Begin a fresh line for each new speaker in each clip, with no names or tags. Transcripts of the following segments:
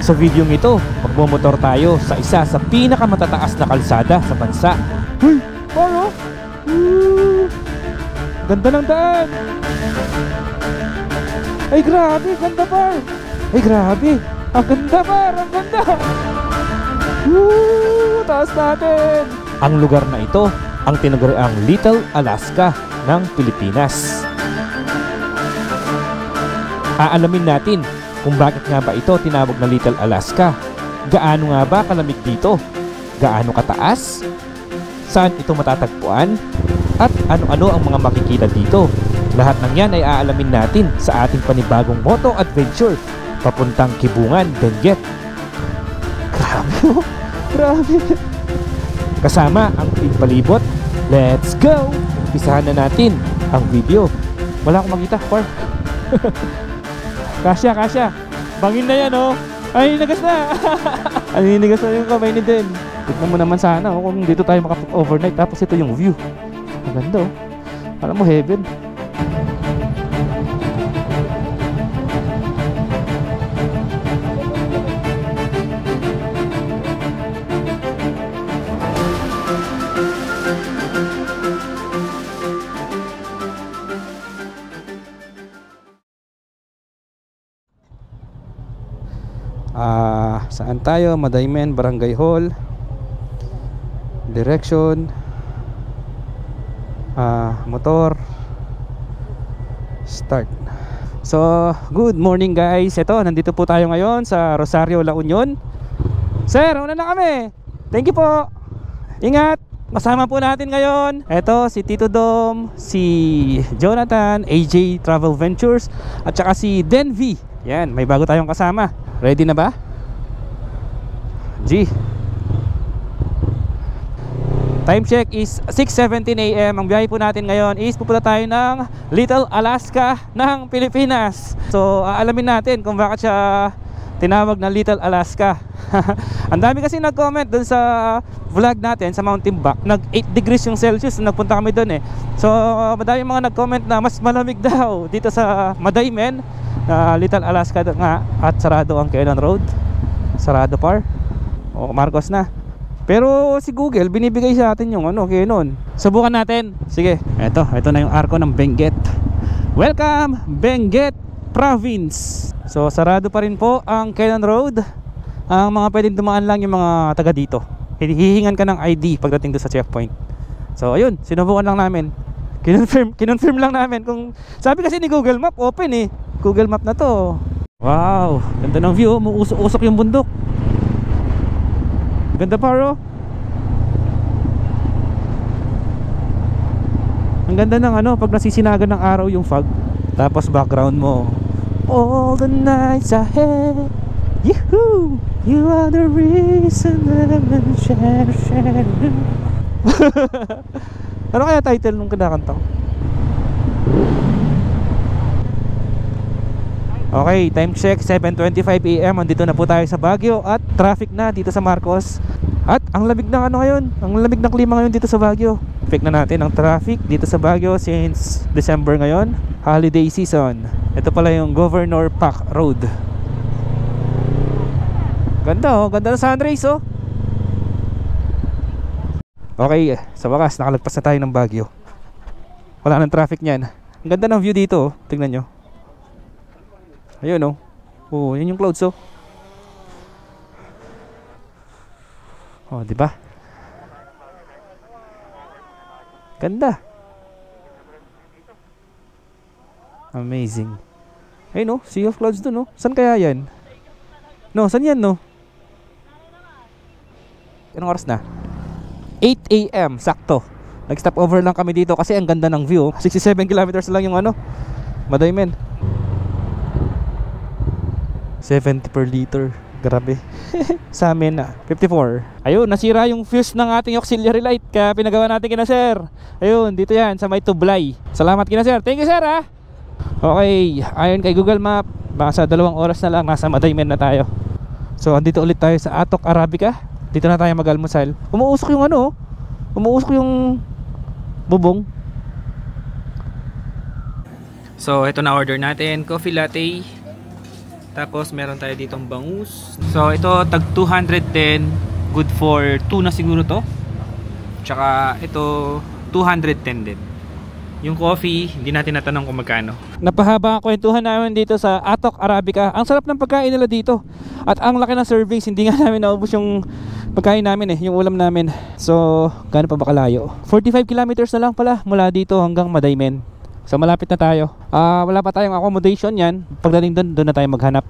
Sa video ito, magmomotor tayo sa isa sa pinakamatataas na kalsada sa bansa. Uy! Paano? Ganda ng daan! Ay grabe! Ganda par! Ay grabe! Ang ganda par! Ang ganda! Taas natin! Ang lugar na ito ang tinaguriang Little Alaska ng Pilipinas. Aalamin natin kung bakit nga ba ito tinawag na Little Alaska. Gaano nga ba kalamig dito? Gaano kataas? Saan ito matatagpuan? At ano-ano ang mga makikita dito? Lahat ng yan ay aalamin natin sa ating panibagong moto adventure papuntang Kibungan, Benguet. Grabe oh! Grabe! Kasama ang palibot. Let's go! Umpisahan na natin ang video. Wala akong makita, par. Kasya, kasya. Bangin na yan, oh. Ay, nagas na. Ay, nagas na yung kamay ni Den. Tignan mo naman sana, oh, kung dito tayo makapag-overnight. Tapos ito yung view. Ang ganda, oh. Alam mo, heaven. Saan tayo? Madaymen, Barangay Hall. Direction, motor, start. So, good morning guys. Ito, nandito po tayo ngayon sa Rosario, La Union. Sir, una na kami. Thank you po. Ingat. Kasama po natin ngayon ito si Tito Dom, si Jonathan, AJ Travel Ventures, at saka si Denvi. Yan, may bago tayong kasama. Ready na ba? G. Time check is 6:17 AM. Ang biyahe po natin ngayon is pupunta tayo ng Little Alaska ng Pilipinas. So aalamin natin kung bakit siya tinawag na Little Alaska. Ang dami kasi nag-comment dun sa vlog natin sa Mountain Back. Nag 8 degrees yung Celsius nung nagpunta kami dun eh. So madami mga nag-comment na mas malamig daw dito sa Madaymen, Little Alaska nga, at sarado ang Cannon Road. Sarado par. O Marcos na. Pero si Google binibigay sa atin yung Cannon. Subukan natin. Sige. Ito na yung arko ng Benguet. Welcome Benguet Province. So sarado pa rin po ang Cannon Road. Ang mga pwedeng dumaan lang yung mga taga dito. Hihingan ka ng ID pagdating doon sa checkpoint. So ayun, sinubukan lang namin. Kinonfirm lang namin kung sabi kasi ni Google Map open eh. Google Map na to. Wow, ganda ng view, usok yung bundok. Ganda paro. Ang ganda ng pag nasisinagan ng araw yung fog. Tapos background mo, all the nights ahead. Yahoo! You are the reason that I'm shining. Ano kaya title nung kinakanta ko? Okay, time check 7:25 AM. Andito na po tayo sa Baguio at traffic na dito sa Marcos. At ang lamig ng ngayon, ang lamig ng klima ngayon dito sa Baguio. Check na natin ang traffic dito sa Baguio since December ngayon, holiday season. Ito pala yung Governor Park Road. Ganda oh, ganda ng sunrise oh. Okay, sa wakas nakalagpas na tayo ng Baguio. Wala nang traffic niyan. Ang ganda ng view dito oh. Tingnan nyo. Ayun oh. Oh, yun yung clouds oh. Oh, di ba? Ganda. Amazing. Ayun oh, sea of clouds dun oh. San kaya yan? No, san yan no? Anong oras na? 8 AM, sakto. Nag-stop over lang kami dito kasi ang ganda ng view. 67 kilometers lang yung Madaymen. 70 per liter. Grabe. Sa amin 54. Ayun, nasira yung fuse ng ating auxiliary light. Kaya pinagawa natin kina sir. Ayun, dito yan sa may Tublay. Salamat kina sir. Thank you sir ha. Okay, ayon kay Google Map, baka sa 2 oras na lang nasa Madaymen na tayo. So andito ulit tayo sa Atok Arabica. Dito na tayo mag-almusal. Umuusok yung umuusok yung bubong. So ito na order natin, coffee latte. Tapos meron tayo ditong bangus. So ito tag 210, good for 2 na siguro to. Tsaka ito 210 din. Yung coffee, hindi natin natanong kung magkano. Napahaba ang kwentuhan namin dito sa Atok Arabica. Ang sarap ng pagkain nila dito. At ang laki ng servings, hindi nga namin naubos yung pagkain namin yung ulam namin. So, gaano pa ba kalayo? 45 kilometers na lang pala mula dito hanggang Madaymen. So malapit na tayo. Wala pa tayong accommodation yan. Pagdating doon na tayo maghanap.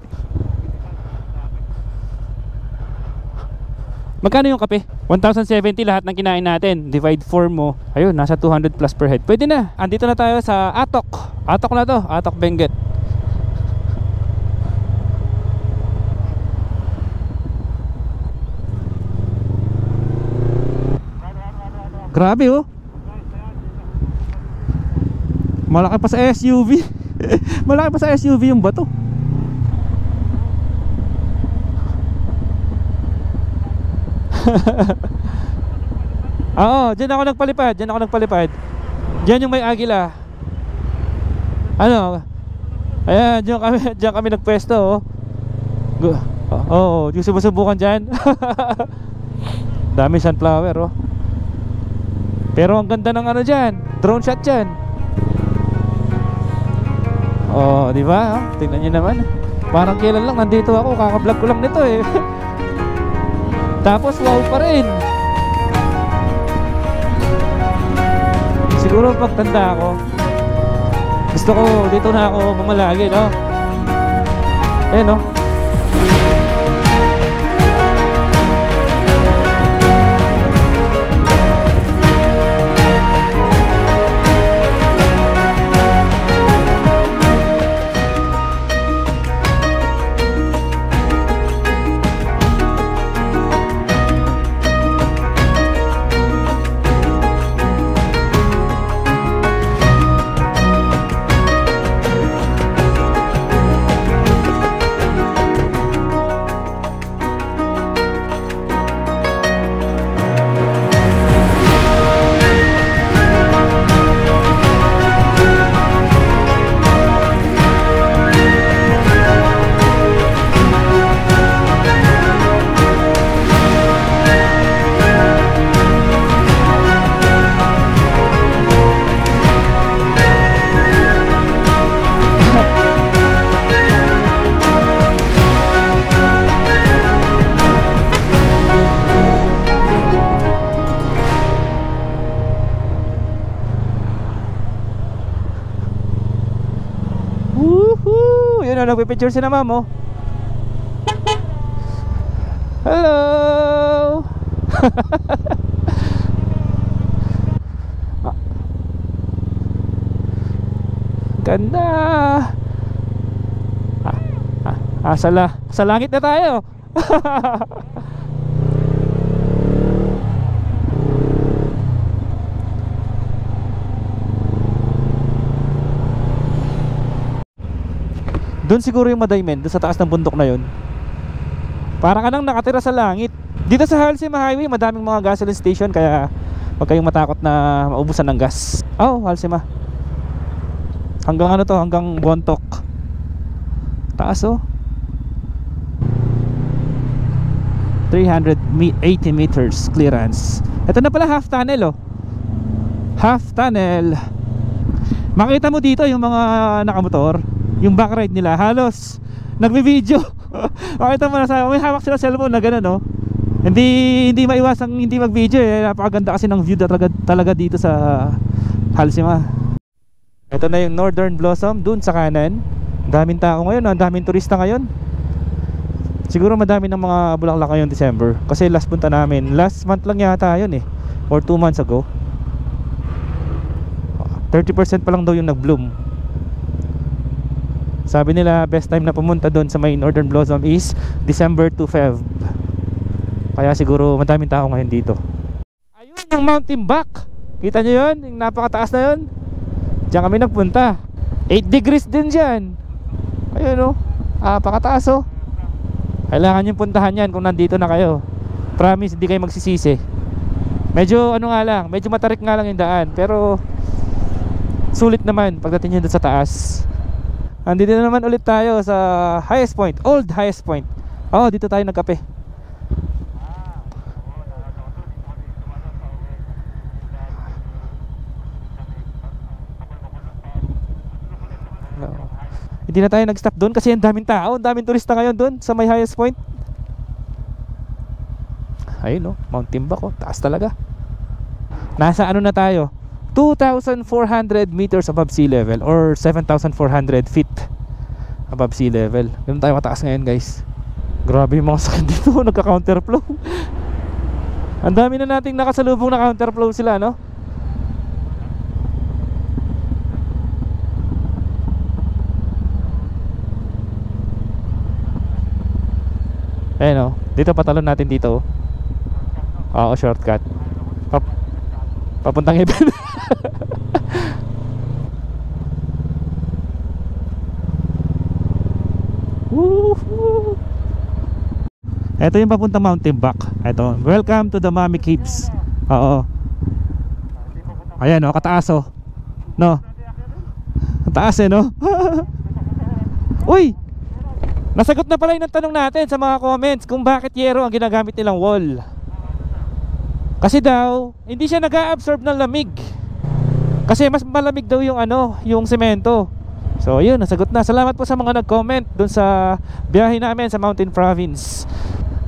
Magkano yung kape? 1,070 lahat ng kinain natin. Divide 4 mo. Ayun, nasa 200 plus per head. Pwede na. Andito na tayo sa Atok. Atok na to. Atok Benguet. Grabe oh. Malaki pa sa SUV. Malaki pa sa SUV yung bato. Oo, dyan ako nagpalipad. Dyan ako nagpalipad. Dyan yung may agila. Ano? Ayan, dyan kami nagpwesto oh. Oo, yung subusubukan dyan. Dami sunflower oh. Pero ang ganda ng ano dyan, drone shot dyan. Oh, di ba? Tingnan niyo naman. Parang kailan lang nandito ako, kaka-vlog ko lang nito eh. Tapos wow pa rin. Siguro pagtanda ako, gusto ko dito na ako mamalagi, no? Eh, no? Nagpipicture si na ma'am oh. Hello. Ganda. Sa langit na tayo. Doon siguro yung Madaymen, doon sa taas ng bundok na yun. Para ka nang nakatira sa langit. Dito sa Halsema Highway, madaming mga gasoline station, kaya huwag kayong matakot na maubusan ng gas. Oh, Halsema. Hanggang ano to, hanggang Bontok. Taas oh. 380 meters clearance. Ito na pala half tunnel oh. Half tunnel. Makita mo dito yung mga nakamotor, yung back ride nila, halos nagbi-video. Makita mo na sa may hawak sila cellphone na gano'n no. Hindi maiwasang hindi mag-video eh. Napakaganda kasi ng view talaga dito sa Halsema. Ito na yung Northern Blossom dun sa kanan. Daming tao ngayon, ang daming turista ngayon. Siguro madami ng mga bulaklak ngayon December. Kasi last punta namin, last month lang yata yun eh, or 2 months ago. 30% pa lang daw yung nag-bloom. Sabi nila best time na pumunta doon sa may Northern Blossom is December to Feb. Kaya siguro madaming tao ngayon dito. Ayun yung Mountain Back. Kita nyo yun? Yung napakataas na yun. Diyan kami nagpunta. 8 degrees din dyan. Ayun o. Napakataas o. Kailangan yung puntahan yan kung nandito na kayo. Promise hindi kayo magsisisi. Medyo ano nga lang, medyo matarik nga lang yung daan, pero sulit naman pagdating nyo doon sa taas. Andito na naman ulit tayo sa highest point, old highest point. Oh, dito tayo nagkape. No. Hindi na tayo nag-stop doon kasi ang daming tao, ang daming turista ngayon doon sa may highest point. Ayun, no, Mount Timbak, oh, taas talaga. Nasa ano na tayo? 2,400 meters above sea level or 7,400 feet above sea level. Ganun tayo mataas ngayon, guys. Grabe yung mga sakit dito. Nagka-counterflow. Ang dami na nating nakasalubong na counterflow sila, no? Ayan, oh. Dito patalon natin dito, oh. Oo, shortcut. Papuntang Heaven. Ito yung papuntang Mount Timbak. Ito, welcome to the Mami Caves. Oo. Ayan, oh, kataas, oh. No. Kataas, eh, no? Uy! Nasagot na pala yung tanong natin sa mga comments kung bakit yero ang ginagamit nilang wall. Kasi daw, hindi siya nag-a-absorb ng lamig. Kasi mas malamig daw yung ano, yung semento. So, yun, nasagot na. Salamat po sa mga nag-comment dun sa biyahe namin sa Mountain Province.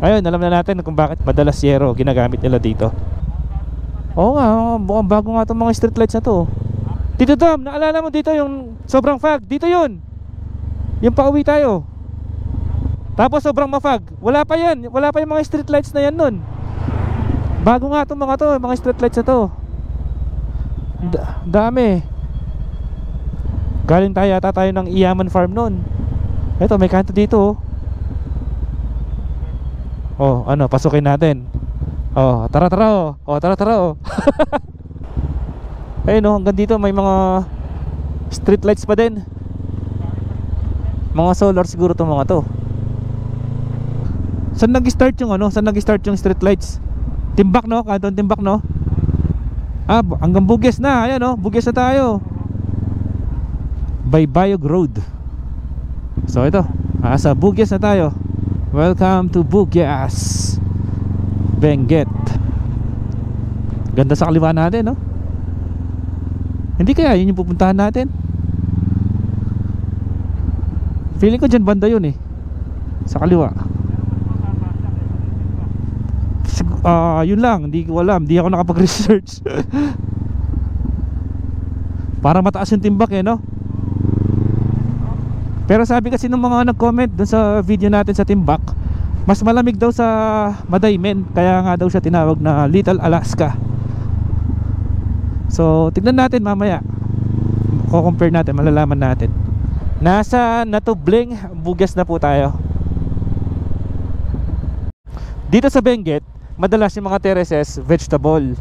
Ayun, alam na natin kung bakit madalas yero ginagamit nila dito. Oo nga, mukhang bago nga itong mga street lights na to. Dito, Dom, naalala mo dito yung sobrang fog. Dito yun. Yung pauwi tayo. Tapos sobrang mafag. Wala pa yan. Wala pa yung mga street lights na yan nun. Bago nga itong mga street lights na to. Dami. Galing tayo yata tayo ng Iyaman Farm nun. Eto, may kanto dito, oh. Oh, ano, pasukin natin. Oh, tara, oh. Oh, tara, oh. Ayun, oh, hanggang dito may mga street lights pa din. Mga solar siguro itong mga to. Saan nag-start yung ano? Saan nag-start yung street lights? Timbak, no? Kanton Timbak, no? Ah, hanggang Bugyas na. Ayan, no? Bugyas na tayo. Baybayog Road. So ito, sa Bugyas na tayo. Welcome to Bugyas, Benguet. Ganda sa kaliwa natin, no? Hindi kaya yun yung pupuntahan natin? Feeling ko dyan banda yun, eh. Sa kaliwa. Yun lang, hindi ko alam. Hindi ako nakapag-research. Para mataas yung Timbak, eh, no? Pero sabi kasi ng mga nag-comment dun sa video natin sa Timbak, mas malamig daw sa Madaymen. Kaya nga daw siya tinawag na Little Alaska. So tignan natin mamaya. Ko-compare natin, malalaman natin. Nasa Natubling, Bugyas na po tayo. Dito sa Benguet, madalas yung mga terraces, vegetable.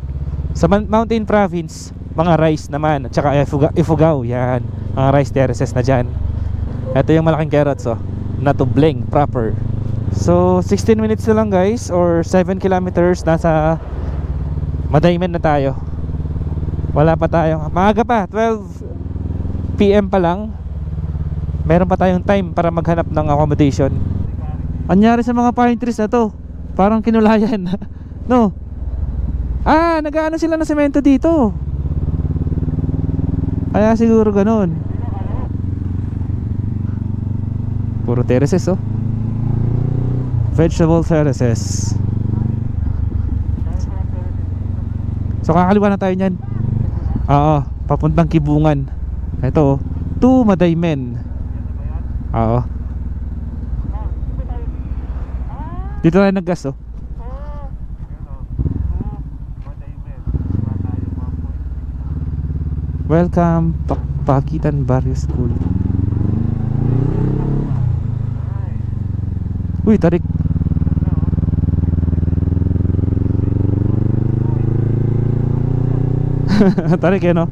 Sa Mountain Province, mga rice naman. At saka Ifugao, yan. Mga rice terraces na dyan. Ito yung malaking carrots, oh. Natubling proper. So 16 minutes na lang, guys, or 7 kilometers. Nasa Madaymen na tayo. Wala pa tayong, maaga pa, 12 PM pa lang. Meron pa tayong time para maghanap ng accommodation. Anyari sa mga pine trees na to? Parang kinulayan. No? Nag-aano sila ng semento dito. Kaya siguro ganun. Puro terraces, oh. Vegetable terraces. So kakaliwa na tayo nyan. Oo, papuntang Kibungan. Ito, oh, to Madaymen. Oo. Dito tayo nag-gas, oh. Welcome, Pakitan Barrio School. Uy, tarik. Tarik, eh, no?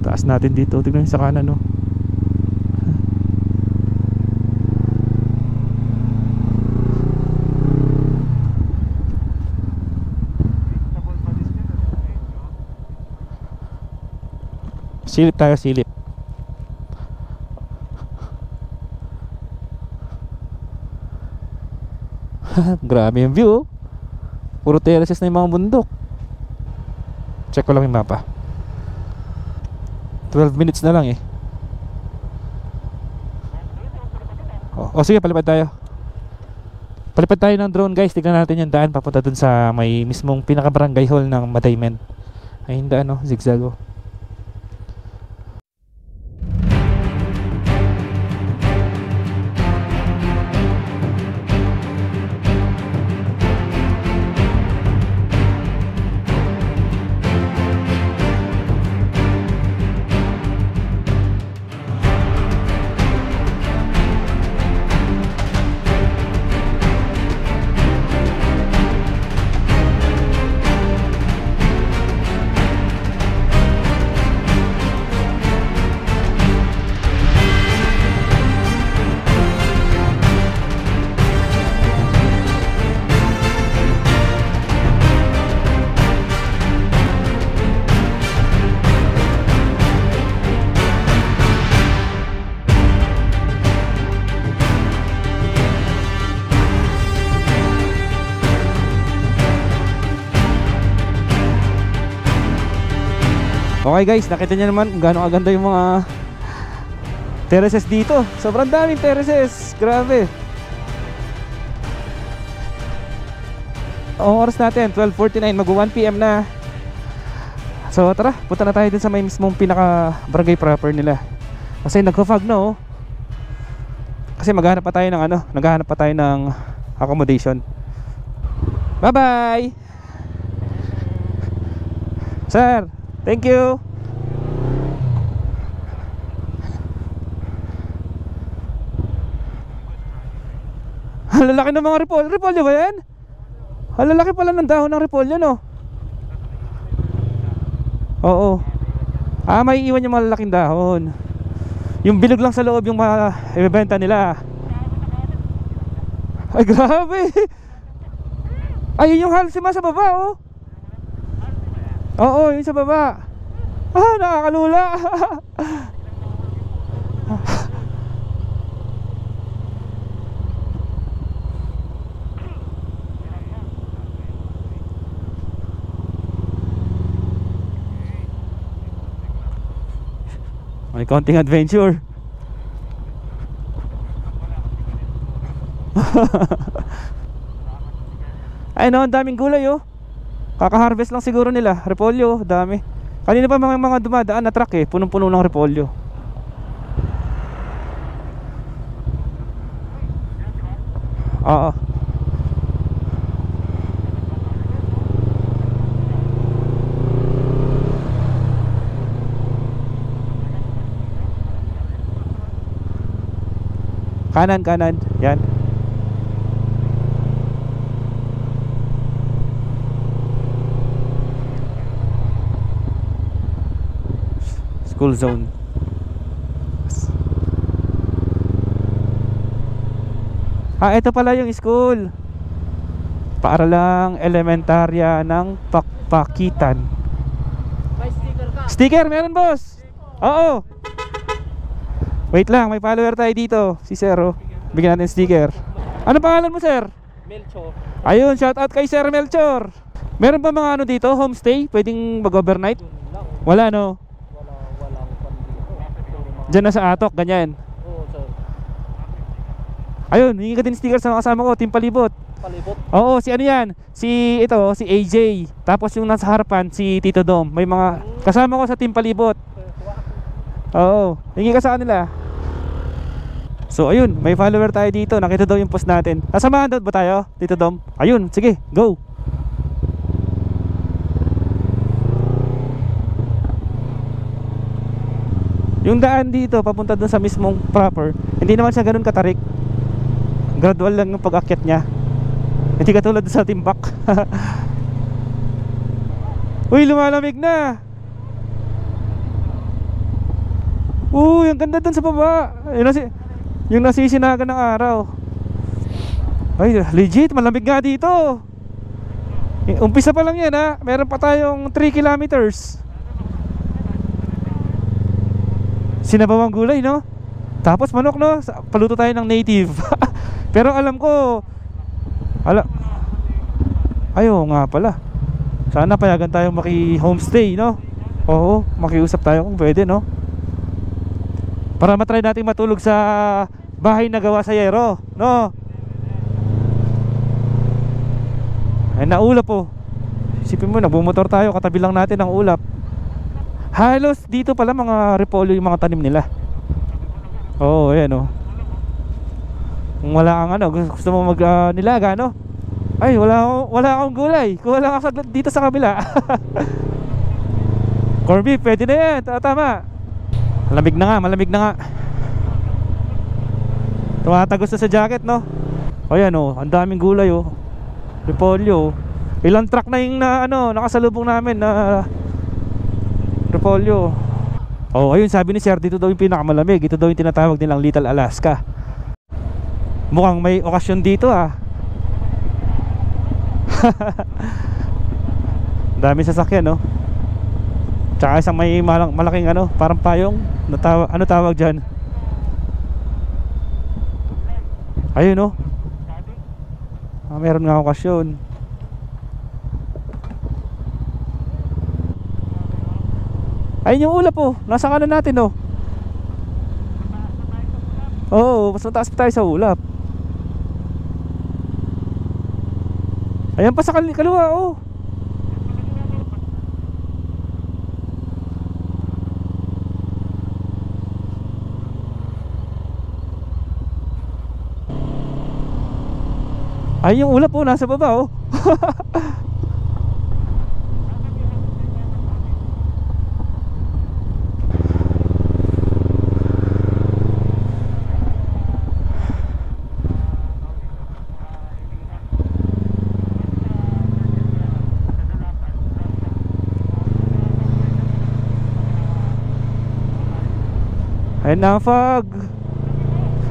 Taas natin dito. Tignan sa kanan, no? Silip tayo, silip. Grabe yung view, oh. Puro terraces na yung mga bundok. Check ko lang yung mapa. 12 minutes na lang eh. O sige, palipad tayo. Palipad tayo ng drone guys. Tignan natin yung daan papunta dun sa may mismong pinaka-barangay hall ng Madaymen. Ayun daan, no, zigzag, oh. Okay guys, nakita niyo naman kung gaano kaganda yung mga terraces dito. Sobrang daming terraces, grabe. Ang oras natin 12:49, mag 1 PM na. So tara, punta na tayo dun sa may mismong pinaka barangay proper nila. Kasi nagko-fog na, oh. Kasi maghahanap pa tayo ng naghahanap pa tayo ng accommodation. Bye bye sir. Thank you. Halalaki ng mga repolyo. Repolyo ba yan? Halalaki pala ng dahon ng repolyo, no? Oo. May iwan yung malalaking dahon. Yung bilog lang sa loob yung ibebenta nila. Ay grabe. Ayun yung halsima sa baba, oh. Oo, yun sa baba. Nakakalula. May konting adventure. Ay no, ang daming gulay, oh. Kaka-harvest lang siguro nila. Repolyo, dami. Kanina pa mga dumadaan na truck eh, punong-puno ng repolyo. Oo. Kanan, kanan. Yan. School zone. Ito pala yung school. Paaralang elementarya ng Pakpakitan.
May sticker ka?
Sticker, meron boss. Oo. Wait lang, may follower tayo dito. Si Sir, oh. Bigyan natin sticker. Ano pangalan mo, Sir?
Melchor.
Ayun, shout out kay Sir Melchor. Meron ba mga dito, homestay? Pwedeng mag-overnight? Wala, no?
Walang dito.
Diyan na sa Atok, ganyan.
Oo, sir.
Ayun, hingi ka din sticker sa mga kasama ko, Team Palibot.
Palibot?
Oo, si ano yan? Si AJ. Tapos yung nasa harapan, si Tito Dom. May mga kasama ko sa Team Palibot. Oo, hingi ka sa kanila. So ayun, may follower tayo dito. Nakita daw yung post natin. Nasamahan daw ba tayo, Tito Dom? Ayun, sige, go. Yung daan dito papunta dun sa mismong proper, hindi naman siya ganun katarik. Gradual lang yung pag-akyat niya. Hindi katulad sa Timbak. Uy, lumalamig na. Uy, ang ganda dun sa baba. Yung nasisinagan ng araw. Ay, legit, malamig nga dito. Umpisa pa lang yan, ha. Meron pa tayong 3 kilometers. Sinabawang gulay, no? Tapos manok, no? Paluto tayo ng native. Pero alam ko, ayo nga pala. Sana payagan tayo maki-homestay, no? Oo, makiusap tayo kung pwede, no? Para matry natin matulog sa bahay na gawa sa yero, no? Ay, naulap po. Isipin mo, nagbumotor tayo, katabi lang natin ang ulap. Halos dito pala mga repolyo yung mga tanim nila. Oo, ayan, oh. Kung wala kang ano, gusto mo nilaga, no? Ay, wala akong gulay. Kuha lang ako saglit dito sa kabila. Corned beef, pwede na yan. Tama. Malamig na nga, malamig na nga. Tumatagos na sa jacket, no? O yan, oh, ang daming gulay, oh. Repolyo. Ilang truck na yung nakasalubong namin na repolyo. Oh, ayun, sabi ni Sir, dito daw yung pinakamalamig. Ito daw yung tinatawag nilang Little Alaska. Mukhang may okasyon dito, ah. Dami sasakyan, no? Tsaka isang may malaking parang payong. Ano tawag dyan? Ayun, no? Meron nga okasyon. Ayun yung ulap, oh. Nasa kanan natin, oh. Oo, mas mataas pa tayo sa ulap. Ayan pa sa kaliwa, oh. Ay, yung ulap, oh, nasa baba, oh. Ayun na ang fog.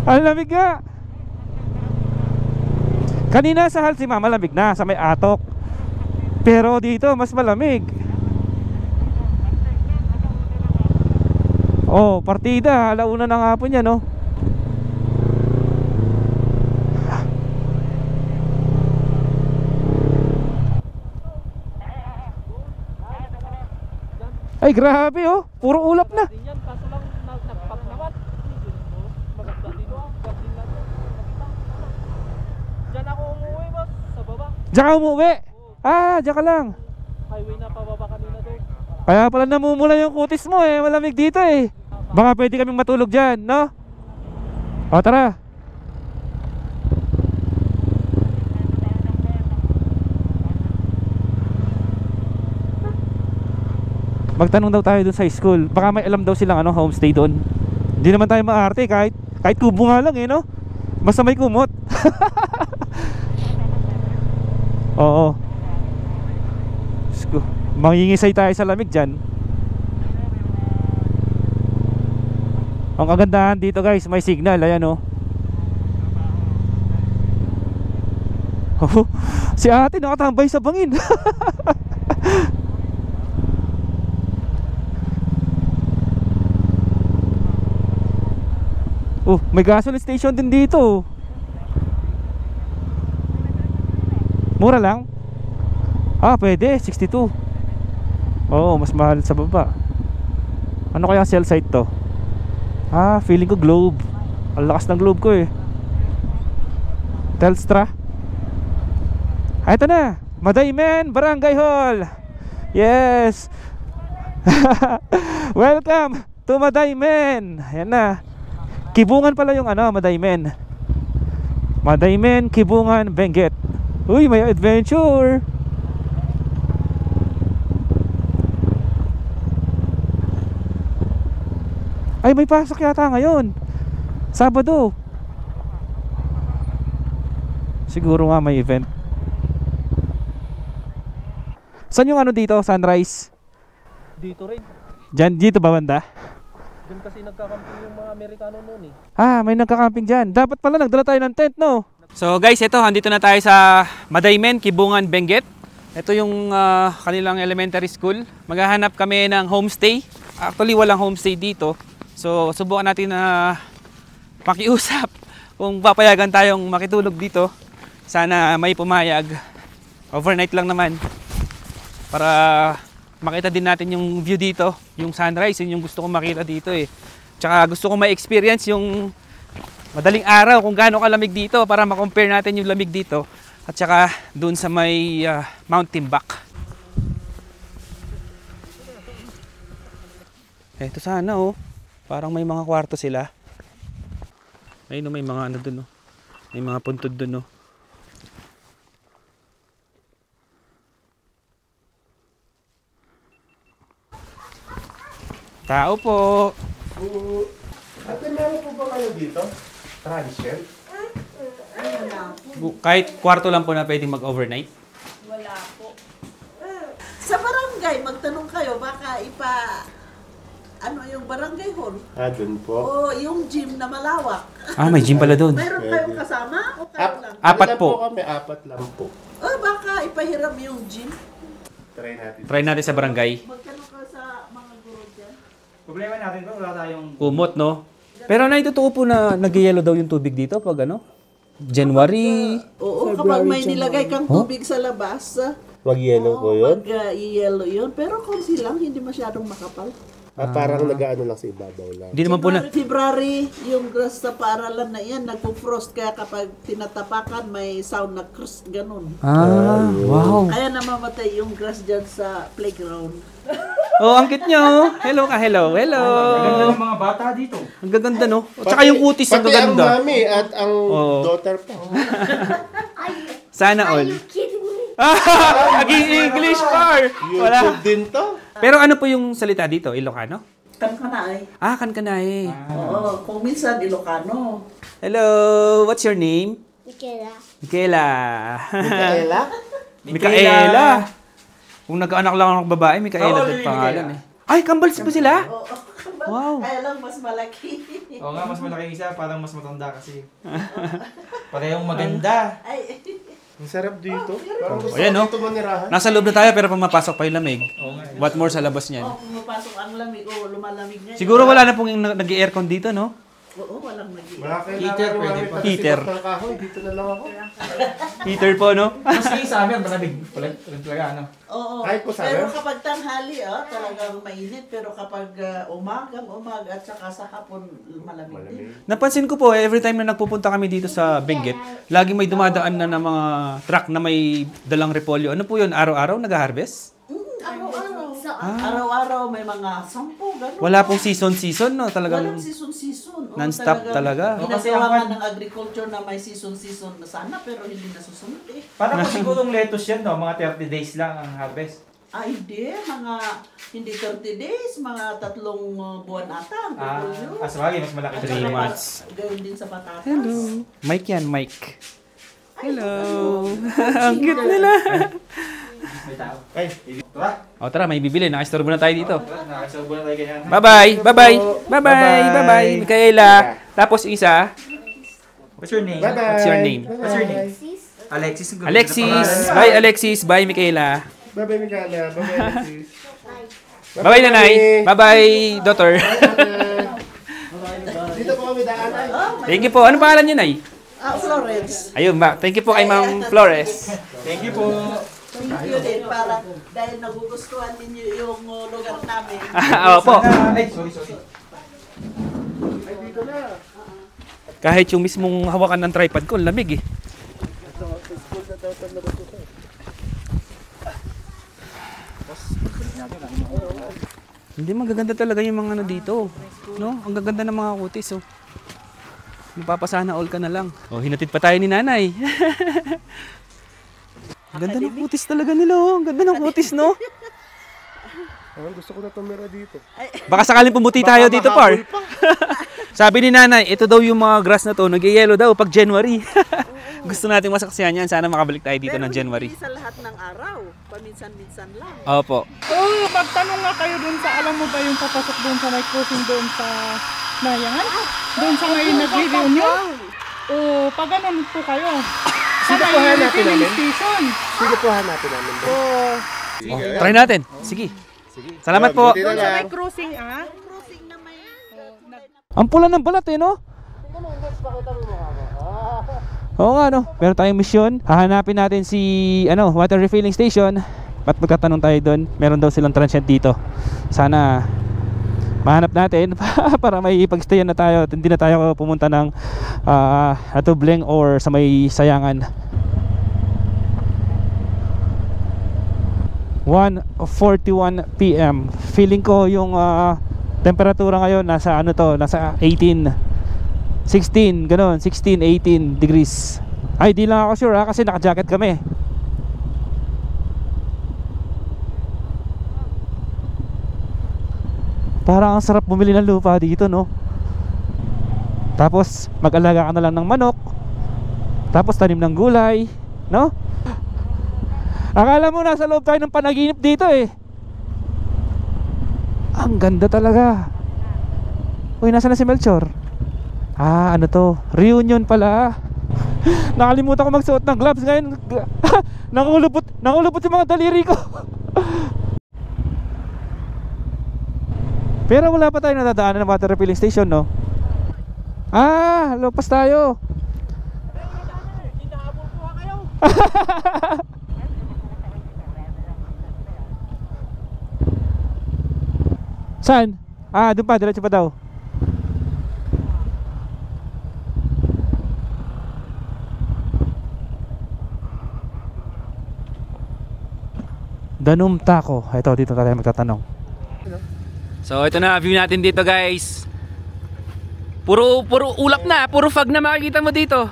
Ang lamig nga. Kanina sa Halsima malamig na sa may atok. Pero dito mas malamig. Oh, partida, alauna ng hapon yan, no? Ay, grabe, oh. Puro ulap na. Diyan ka umuwi? Ah, diyan ka lang.
Highway na pababa kanina doon.
Kaya pala namumula yung kutis mo, eh. Malamig dito, eh. Baka pwede kaming matulog dyan, no? O, tara. Magtanong daw tayo dun sa school. Baka may alam daw silang homestay doon. Hindi naman tayo maarte kahit kubo nga lang, eh, no? Basta may kumot. Oo. Mangingisay tayo sa lamig dyan. Ang kagandahan dito, guys, may signal. Ayan, oh. Si ate nakatambay sa bangin. Oh, may gasoline station din dito. Mura lang? Ah, pwede, 62. Oo, mas mahal sa baba. Ano kaya cell site to? Ah, feeling ko Globe. Ang lakas ng Globe ko, eh. Telstra. Ah, ito na, Madaymen Barangay Hall. Yes. Welcome to Madaymen. Ayan na. Kibungan pala yung Madaymen. Madaymen, Kibungan, Benguet. Uy, may adventure. Ay, may pasok yata ngayon. Sabado. Siguro nga may event. Saan yung dito? Sunrise?
Dito rin.
Diyan, dito ba banda?
Doon kasi nagkakamping yung mga Amerikano noon, eh.
Ah, may nagkakamping dyan. Dapat pala nagdala tayo ng tent, no? So guys, ito, andito na tayo sa Madaymen, Kibungan, Benguet. Ito yung kanilang elementary school. Maghahanap kami ng homestay. Actually, walang homestay dito. So, subukan natin na makiusap kung papayagan tayong makitulog dito. Sana may pumayag. Overnight lang naman. Para makita din natin yung view dito. Yung sunrise, yun yung gusto kong makita dito eh. Tsaka gusto kong ma-experience yung madaling araw kung gaano kalamig dito para ma-compare natin yung lamig dito. At tsaka dun sa may Mount Timbak. Ito sana oh. Parang may mga kwarto sila. Ayun oh, may mga ano dun oh. May mga puntod dun oh. Tao po.
Ate, meron po ba kayo dito? Tradition?
Kahit kwarto lang po na pwedeng mag-overnight.
Wala po. Sa barangay, magtanong kayo, baka ano yung barangay hall?
Dun po.
O yung gym na malawak.
May gym pala dun.
Meron kayong kasama o kayo lang?
Apat
Ilan
po.
Kami, apat lang po.
O baka ipahiram yung gym.
Try natin.
Try natin sa barangay.
Magtanong ka sa mga guro dyan.
Problema natin po, wala tayong...
Kumot, no? Pero naitotoo po na nag-yellow daw yung tubig dito pag ano? January.
Oo, kapag may nilagay kang tubig sa labas,
Mag-yellow po yun?
mag-yellow yun. Pero konti lang, hindi masyadong makapal.
Parang nag-ano lang sa ibabaw lang.
Hindi naman po na...
February, yung grass sa paaralan na yan, nagpo-frost. Kaya kapag tinatapakan, may sound na krust, ganun.
Wow.
Kaya namamatay yung grass dyan sa playground.
Oh, ang cute nyo. Hello ka, hello. Hello.
Ganda ng mga bata dito.
Ang gaganda, no? At saka yung kutis ang
Pati ang
gaganda.
mami at ang
Oo.
daughter pa.
Sana all. Naging English par. Wala.
YouTube din to.
Pero ano po yung salita dito? Ilocano?
Kankanay.
Kankanay.
Oo, kung minsan Ilocano.
Hello, what's your name?
Michaela.
Michaela.
Micaela?
Micaela. Kung nagkaanak lang ako ng babae, Micaela din pangalan eh. Ay, kambals pa sila?
Oo,
Wow.
kaya lang mas malaki.
Oo nga, mas malaki isa, parang mas matanda kasi. Parehong maganda.
Ay,
Ang sarap dito. Parang gusto
Ayan,
ko
no?
dito manirahan.
Nasa loob na tayo pero pag mapasok pa yung lamig.
Oo nga.
What more sa labas niyan?
pumapasok ang lamig o lumalamig na.
Siguro wala na pong nag-aircon dito, no?
Oo, walang mag
Wala
Heater, pwede pa.
Heater.
Ng kahoy, dito na lang ako.
Heater po, no?
Maski sa amin, malamig. Talaga, ano.
Oo.
Kahit po sa
Pero
amin?
kapag tanghali, talagang mainit. Pero kapag umaga at saka sa hapon, malamig din.
Napansin ko po, every time na nagpupunta kami dito sa Benguet, lagi may dumadaan na ng mga truck na may dalang repolyo. Ano po yun? Araw-araw nag-harvest?
Araw-araw. Araw-araw may mga 10, gano'n.
Wala pong season-season, no? Talagang
Walang season-season. Oo,
non-stop talaga.
Ginagawa nga ng agriculture na may season-season na sana pero hindi nasusunod eh.
Parang sigurong lettuce yan, no? Mga 30 days lang ang harvest.
Hindi. Hindi 30 days, mga 3 buwan ata. ang repolyo.
Aswagi, mas malaki.
At
3
saka
months.
Gawin din sa patatas.
Hello. Mike yan, Mike. Hello. Ang cute nila.
May tao.
Ay,
Tara.
O tara, may bibili. Nakistorbo na tayo dito.
Tara, nakasawbo na tayo ganyan.
Bye-bye. Bye-bye. Bye-bye.
Bye-bye.
Bye-bye. Micaela. Tapos isa.
What's your name?
bye-bye.
What's your name?
What's your name? Alexis. ang ganda ng
Alexis.
pangalan.
Bye, Alexis. Bye, Micaela.
Bye-bye, Micaela. Bye-bye, Alexis.
Bye-bye, nanay. Bye-bye, daughter.
Dito po kami daanan.
Thank you po. Ano pangalan niyo, nay?
Florence.
Ayun, thank you po kay Ma'am Flores.
Thank you po.
Thank you din para dahil nagugustuhan ninyo yung lugar namin.
Opo.
Ay, sorry.
Ay, dito na.
Kahit yung mismong hawakan ng tripod ko, lamig eh. Hindi, magaganda talaga yung mga ano dito. No? Ang gaganda ng mga kutis, oh. Mapapasana all ka na lang. Oh, hinatid pa tayo ni nanay. Ang ganda ng kutis talaga nila, oh. Ang ganda ng kutis, no?
Gusto ko na tumira dito.
Baka sakaling pumuti tayo dito, par. Sabi ni nanay, ito daw yung mga grass na to, nag-yellow daw pag January. Gusto nating masaksihan yan. Sana makabalik tayo dito ng January.
Hindi sa lahat ng araw. Paminsan-minsan lang.
Opo.
Oo, magtanong nga kayo dun sa, alam mo ba yung papasok dun sa may crossing doon sa Nayangan? Doon sa may nag-video nyo? Oo, pag ganun po kayo.
Sino po hanapin namin?
Station.
Sige po hanapin namin.
Try natin. Sige. Salamat po.
Buti na
Doon sa may
lang.
crossing,
Crossing na may
Ang pula ng balat eh, no? Oo nga, no? Meron tayong misyon. Hahanapin natin si water refilling station. At magtatanong tayo doon. Meron daw silang transient dito. Sana mahanap natin para may ipag-stayan na tayo at hindi na tayo pumunta ng Atubleng or sa may Sayangan. 1:41 PM. Feeling ko yung temperatura ngayon nasa nasa 18 16, ganun, 16, 18 degrees. Ay, di lang ako sure kasi naka-jacket kami. Parang ang sarap bumili ng lupa dito, no? Tapos mag-alaga ka na lang ng manok. Tapos tanim ng gulay, no? Akala mo nasa loob tayo ng panaginip dito eh. Ang ganda talaga. Uy, nasa na si Melchor? Ano to? Reunion pala. Nakalimutan ko magsuot ng gloves ngayon. Nangulupot yung mga daliri ko. Pero wala pa tayo natadaanan ng water refilling station, no? Lopas tayo.
Hinahabol po kayo.
Saan? Doon pa, diretso pa daw. Danum Taco. Ito, dito tayo magtatanong. So ito na view natin dito, guys. Puro ulap na, puro fog na makikita mo dito.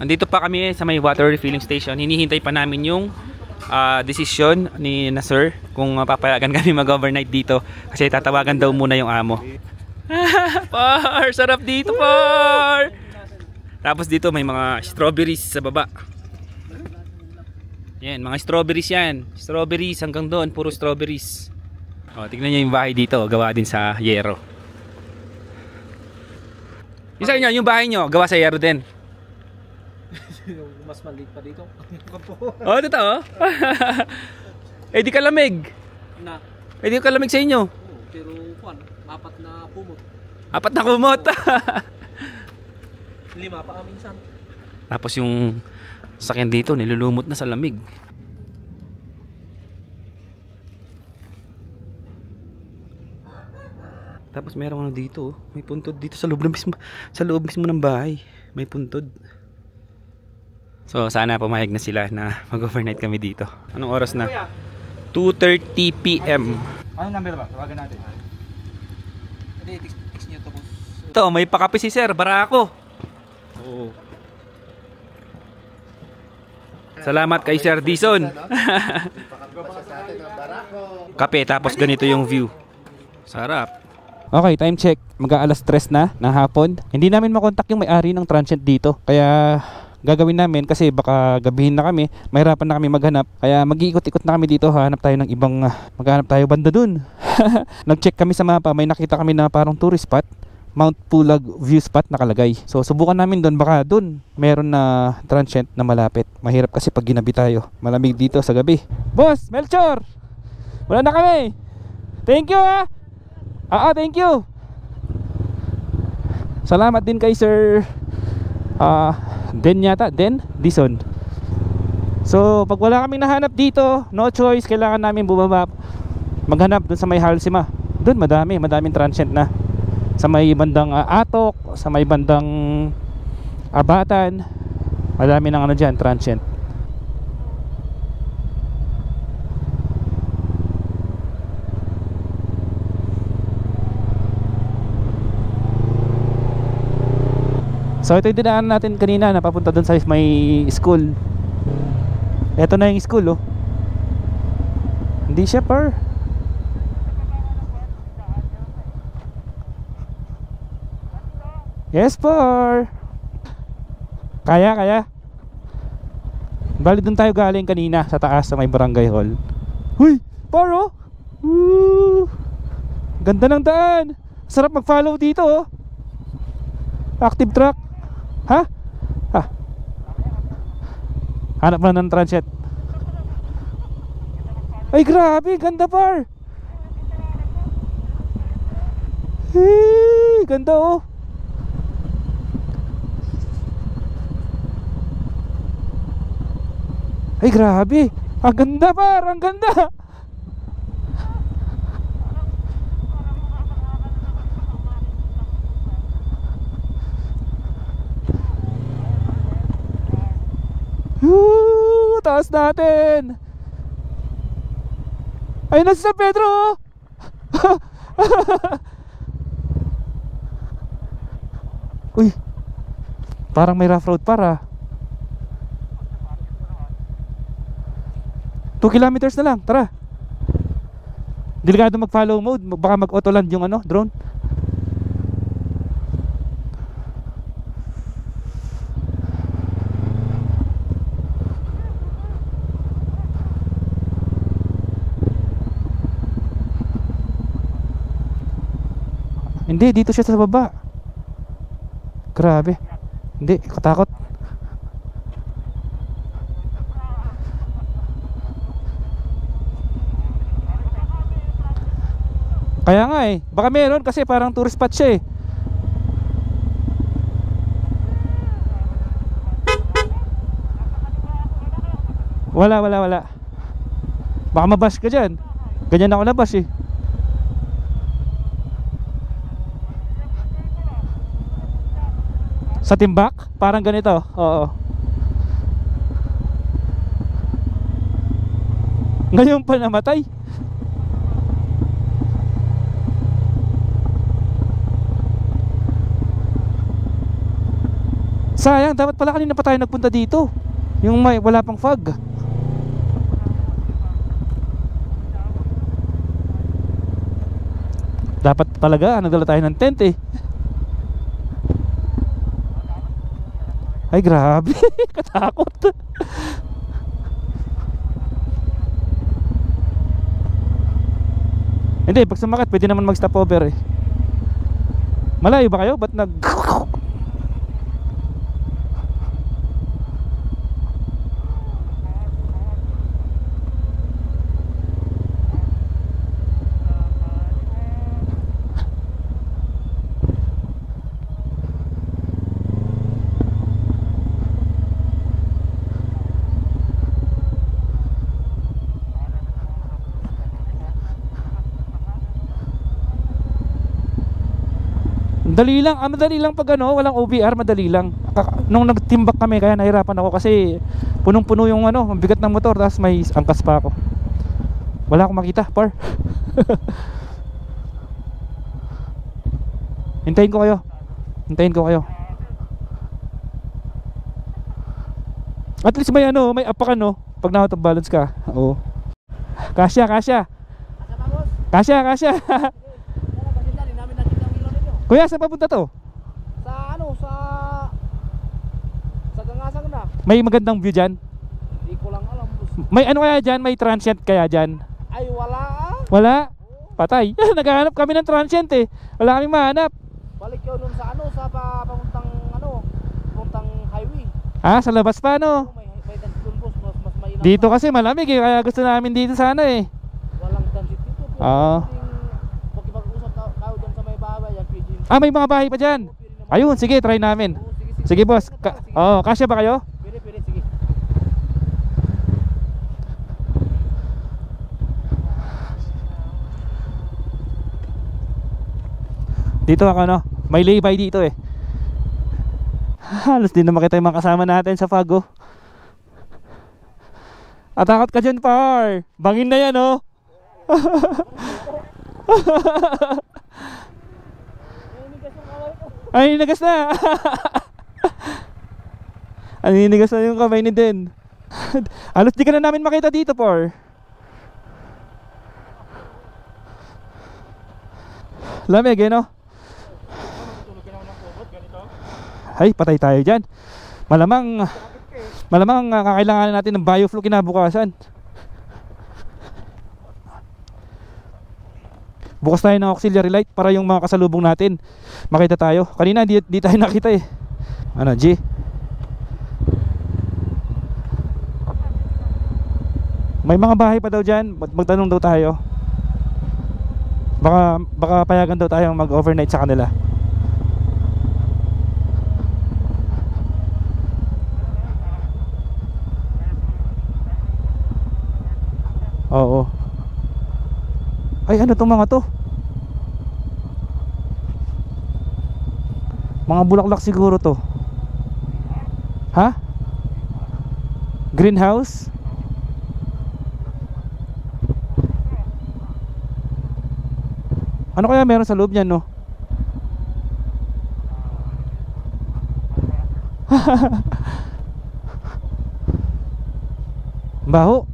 Nandito pa kami sa may water refilling station. Hinihintay pa namin yung desisyon ni Nasir kung papayagan kami mag-overnight dito kasi tatawagan daw muna yung amo. Par, sarap dito, par. Tapos dito may mga strawberries sa baba. Yan, mga strawberries yan. Strawberries hanggang doon, puro strawberries. Tignan niyo yung bahay dito, gawa din sa yero. Isa niyo, yung bahay niyo, gawa sa yero din.
Mas maliit pa dito.
Totoo? Eh di kalamig. Eh di kalamig sa inyo.
Pero apat na kumot.
4 na kumot.
5 pa minsan.
Tapos yung sakyan dito nilulumot na sa lamig. Tapos meron dito, may puntod dito sa loob mismo ng bahay. May puntod. So sana pumayag na sila na mag-overnight kami dito. Anong oras na? 2:30 PM.
Anong number ba? Tawagan natin. Hindi, text niyo to, boss.
Ito, may pakape si Sir, Barako. Oo. Salamat kay Sir Dison. Kape, tapos ganito yung view. Sarap. Okay, time check. Mag-aalas 3 na ng hapon. Hindi namin makontak yung may-ari ng transient dito. Kaya gagawin namin kasi baka gabihin na kami, mahirapan na kami maghanap. Kaya mag-iikot-ikot na kami dito, hanap tayo ng ibang maghanap tayo banda dun. Nag-check kami sa mapa, may nakita kami na parang tourist spot, Mount Pulag view spot nakalagay. So subukan namin doon, baka doon meron na transient na malapit. Mahirap kasi pag ginabi tayo, malamig dito sa gabi. Boss Melchor, wala na kami. Thank you thank you. Salamat din kay Sir Dison. So pag wala kaming nahanap dito, no choice, kailangan namin bumaba, maghanap dun sa may Halsima. Dun madaming transient na. Sa may bandang Atok, sa may bandang Abatan, madami ng dyan, transient. So ito yung dinaanan natin kanina na papunta dun sa may school. Ito na yung school, oh. Hindi siya par. Yes par. Kaya. Bali dun tayo galing kanina sa taas sa may barangay hall. Huy, par, oh. Woo! Ganda ng daan. Sarap mag-follow dito, oh. Active truck. Ha? Hanap na ng transient. Ay grabe, ganda par. Hey, ganda oh. Ay grabe, ang ganda par, ang ganda. Taas natin. Ay, nasa San Pedro. Uy, parang may rough road para. 2 kilometers na lang, tara. Delikado mag follow mode, baka mag auto land yung ano, drone. Hindi, dito siya sa baba. Grabe. Hindi, katakot. Kaya nga eh, baka meron kasi parang tourist spot siya eh. Wala. Baka mabash ka dyan. Ganyan ako nabash eh. Sa timbak? Parang ganito. Oo. Ngayon pa namatay. Sayang, dapat pala kanina pa tayo nagpunta dito. Yung may wala pang fog. Dapat talaga nagdala tayo ng tent eh. Ay grabe, katakot. Hindi, pag sumakat pwede naman mag stop over eh. Malayo ba kayo? Ba't nag... madali lang pag ano, walang OBR, madali lang. Nung nagtimbak kami, kaya nahirapan ako kasi punong-puno yung ano, ang bigat ng motor, tapos may angkas pa ako. Wala akong makita, par. Hintayin ko kayo. At least may ano, may apa ka no, pag na-out of balance ka. Oo. Kasya. Kuya, saan papunta to?
Sa ano, sa Gangasang na.
May magandang view dyan?
Hindi ko lang alam.
May ano kaya dyan? May transient kaya dyan?
Ay, wala ah.
Wala? Patay. Naghahanap kami ng transient eh. Wala kaming mahanap.
Balik yun nun sa ano, sa papuntang highway.
Ah, sa labas pa no?
May dance doon boss, mas mainam.
Dito kasi malamig eh, kaya gusto namin dito sana eh.
Walang dance dito.
Oo.
Pag-usap tayo dyan sa may bahay, yan PG.
Ah, may mga bahay pa dyan. Ayun, sige, try namin. Sige boss. Kasya ba kayo?
Pwede, sige.
Dito ako no, may lay-by dito eh. Halos din na makita yung mga kasama natin sa Fago. Atakot ka dyan par. Bangin na yan oh. Ay, nagas na. Ninigas na yung kamay ni Den. Halos di ka na namin makita dito par. Lamig eh no. Ay, patay tayo dyan. Malamang kakailangan natin ng biofuel kinabukasan. Bukas tayo ng auxiliary light para yung mga kasalubong natin makita tayo. Kanina di tayo nakita eh. Ano, G? May mga bahay pa daw dyan. Magtanong daw tayo. Baka payagan daw tayong mag-overnight sa kanila. Oo. Ay, ano tong mga to? Mga bulaklak siguro to. Ha? Greenhouse? Ano kaya meron sa loob niyan, no? Baho.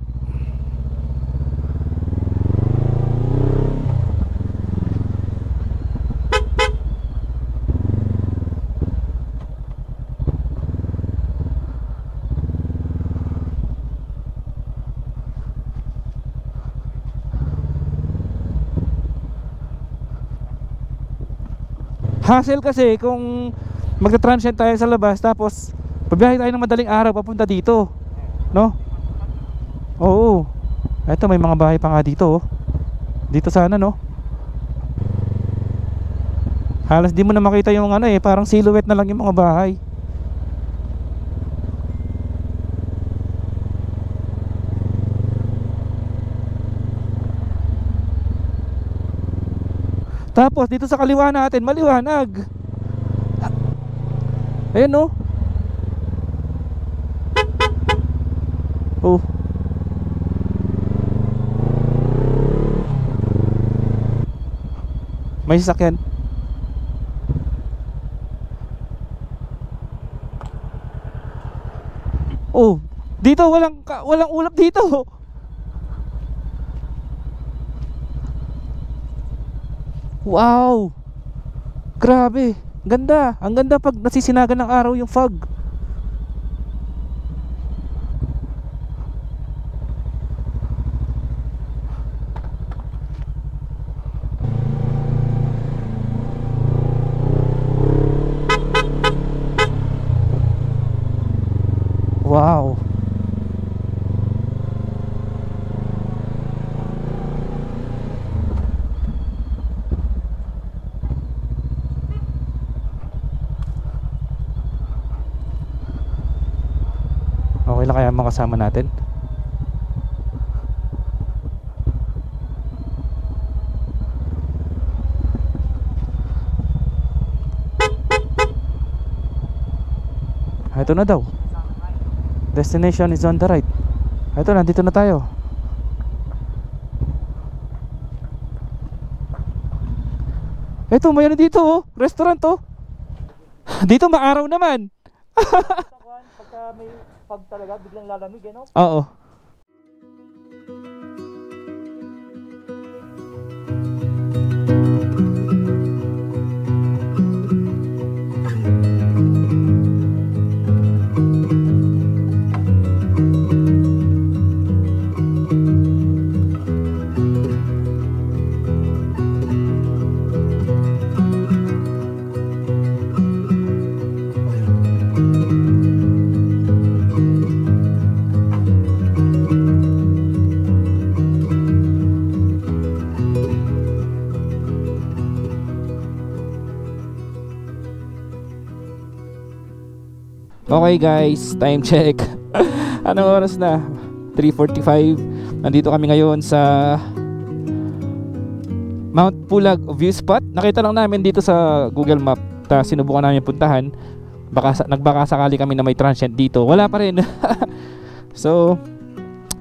Hassle kasi kung magta-transient tayo sa labas tapos pabiyahe tayo ng madaling araw papunta dito, no? Oo. Eto, may mga bahay pa nga dito, oh. Dito sana, no? Halos di mo na makita yung ano eh, parang silhouette na lang yung mga bahay. Tapos dito sa kaliwa natin, maliwanag. Ayun, no? Oh. May sasakyan. Oh, dito walang ulap dito. Wow! Grabe, ganda. Ang ganda pag nasisinagan ng araw yung fog. Wow. Okay lang kaya mga kasama natin? Ito na daw. Destination is on the right. Ito, nandito na tayo. Ito, may ano dito, oh. Restaurant, oh. Dito maaraw naman.
Pagka may pag talaga, biglang lalamig, no?
Oo. Okay guys, time check. Anong oras na? 3:45. Nandito kami ngayon sa Mount Pulag View Spot. Nakita lang namin dito sa Google Map. Sinubukan namin puntahan. Nagbaka sakali kami na may transient dito. Wala pa rin. So,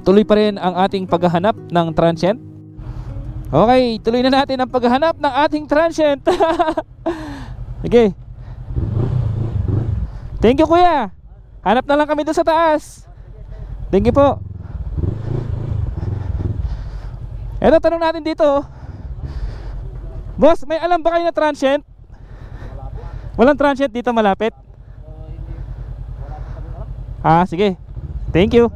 tuloy pa rin ang ating paghahanap ng transient. Okay, tuloy na natin ang paghahanap ng ating transient. Okay. Thank you, kuya. Hanap na lang kami doon sa taas. Thank you po. Eto, tanong natin dito. Boss, may alam ba kayo na transient? Walang transient dito malapit? Ah, sige. Thank you.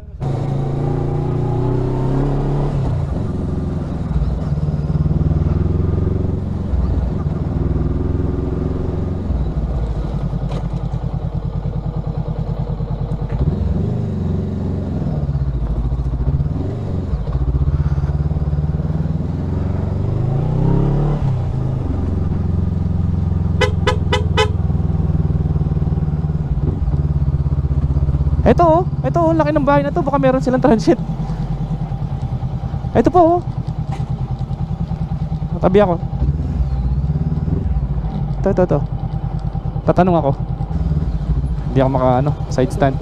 Ito oh, laki ng bahay na to. Baka meron silang transient. Ito po oh. Tabi ako. Ito. Tatanong ako. Hindi ako maka side stand.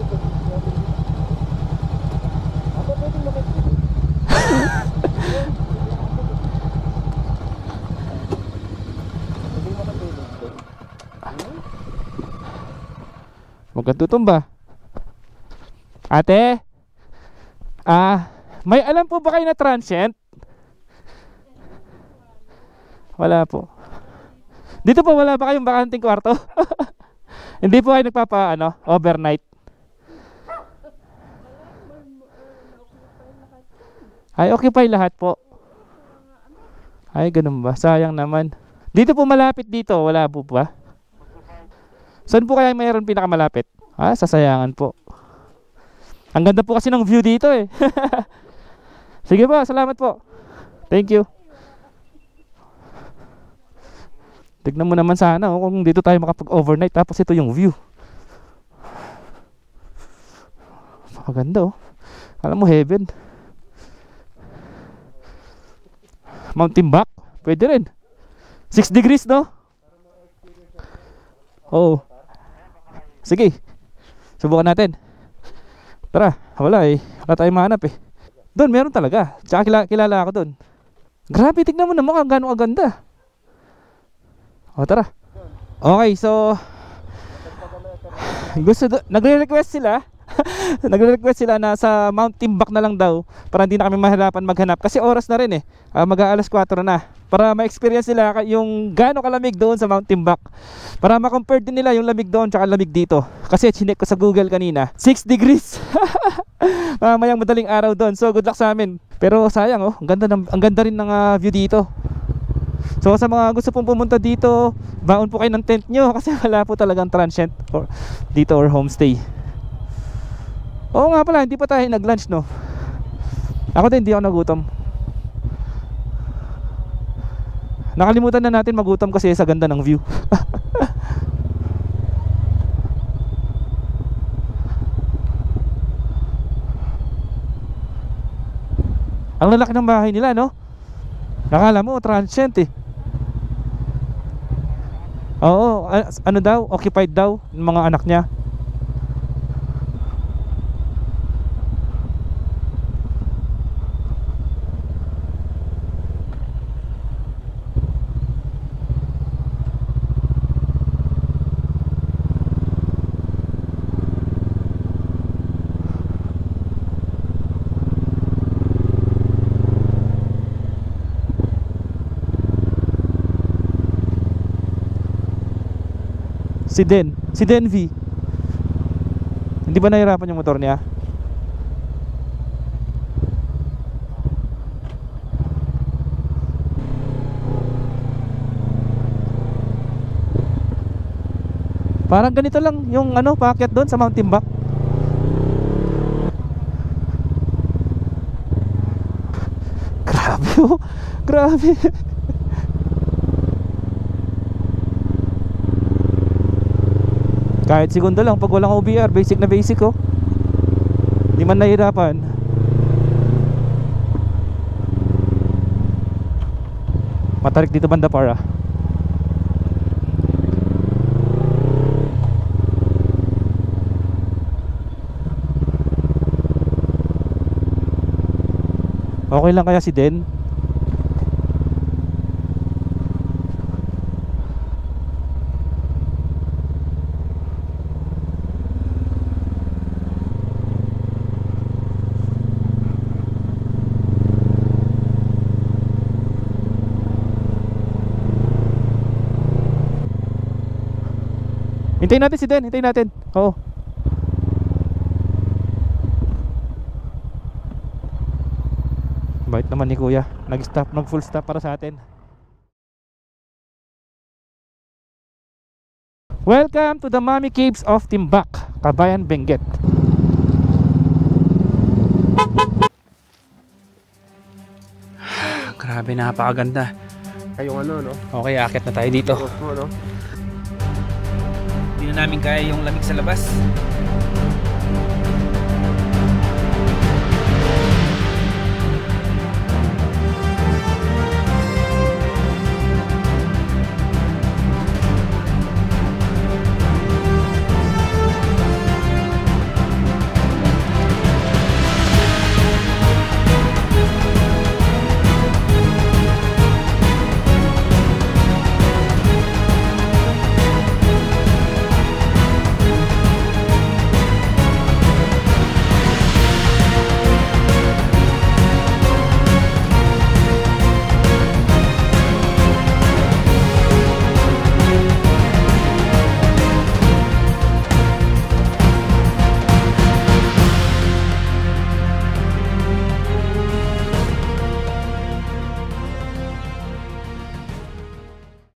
Huwag kang tutumba. Ate, may alam po ba kayo na transient? Wala po. Dito po wala ba kayong bakanting kwarto? Hindi po kayo nagpapa overnight? Ay, occupy lahat po. Ay, ganun ba? Sayang naman. Dito po malapit dito, wala po ba? Saan po kaya mayroon pinakamalapit? Sasayangan po. Ang ganda po kasi ng view dito eh. Sige po, salamat po. Thank you. Tignan mo naman sana kung dito tayo makapag-overnight tapos ito yung view. Maganda oh. Alam mo, heaven. Mount Timbak, pwede rin. 6 degrees no? Oo. Sige. Subukan natin. Tara, wala eh. Wala tayong mahanap eh. Doon, meron talaga. Tsaka kilala ako doon. Grabe, tignan mo naman kung gano'ng kaganda. O, tara. Okay, so nagre-request sila. Nagre-request sila na sa Mount Timbak na lang daw para hindi na kami mahirapan maghanap. Kasi oras na rin eh. Mag-aalas 4 na. Para ma-experience nila yung gaano kalamig doon sa Mount Timbak. Para ma-compare din nila yung lamig doon tsaka lamig dito. Kasi chinek ko sa Google kanina, 6 degrees. Mamayang madaling araw doon. So good luck sa amin. Pero sayang oh, ang ganda rin ng view dito. So sa mga gusto pong pumunta dito, baon po kayo ng tent nyo kasi wala po talagang transient dito or homestay. Oo nga pala, hindi pa tayo nag-lunch no. Ako din, hindi ako nagutom. Nakalimutan na natin magutom kasi sa ganda ng view. Ang lalaki ng bahay nila no. Nakala mo transient eh. Oo, ano daw, occupied daw ng mga anak niya. Si Den V. Hindi ba nahirapan yung motor niya? Parang ganito lang yung paakyat doon sa Mount Timbak. Grabe oh. Grabe. Kahit segundo lang pag walang OBR, basic na basic oh. Hindi man nahirapan. Matarik dito banda para. Okay lang kaya si Den? Hintayin natin si Den, hintayin natin. Oo. Bait naman ni Kuya. Nag-stop, nag-full stop para sa atin. Welcome to the Mami Caves of Timbak, Kabayan, Benguet. Grabe, napakaganda.
Kayong no?
Okay, akit na tayo dito.
Mo, no?
Hindi na namin kaya yung lamig sa labas.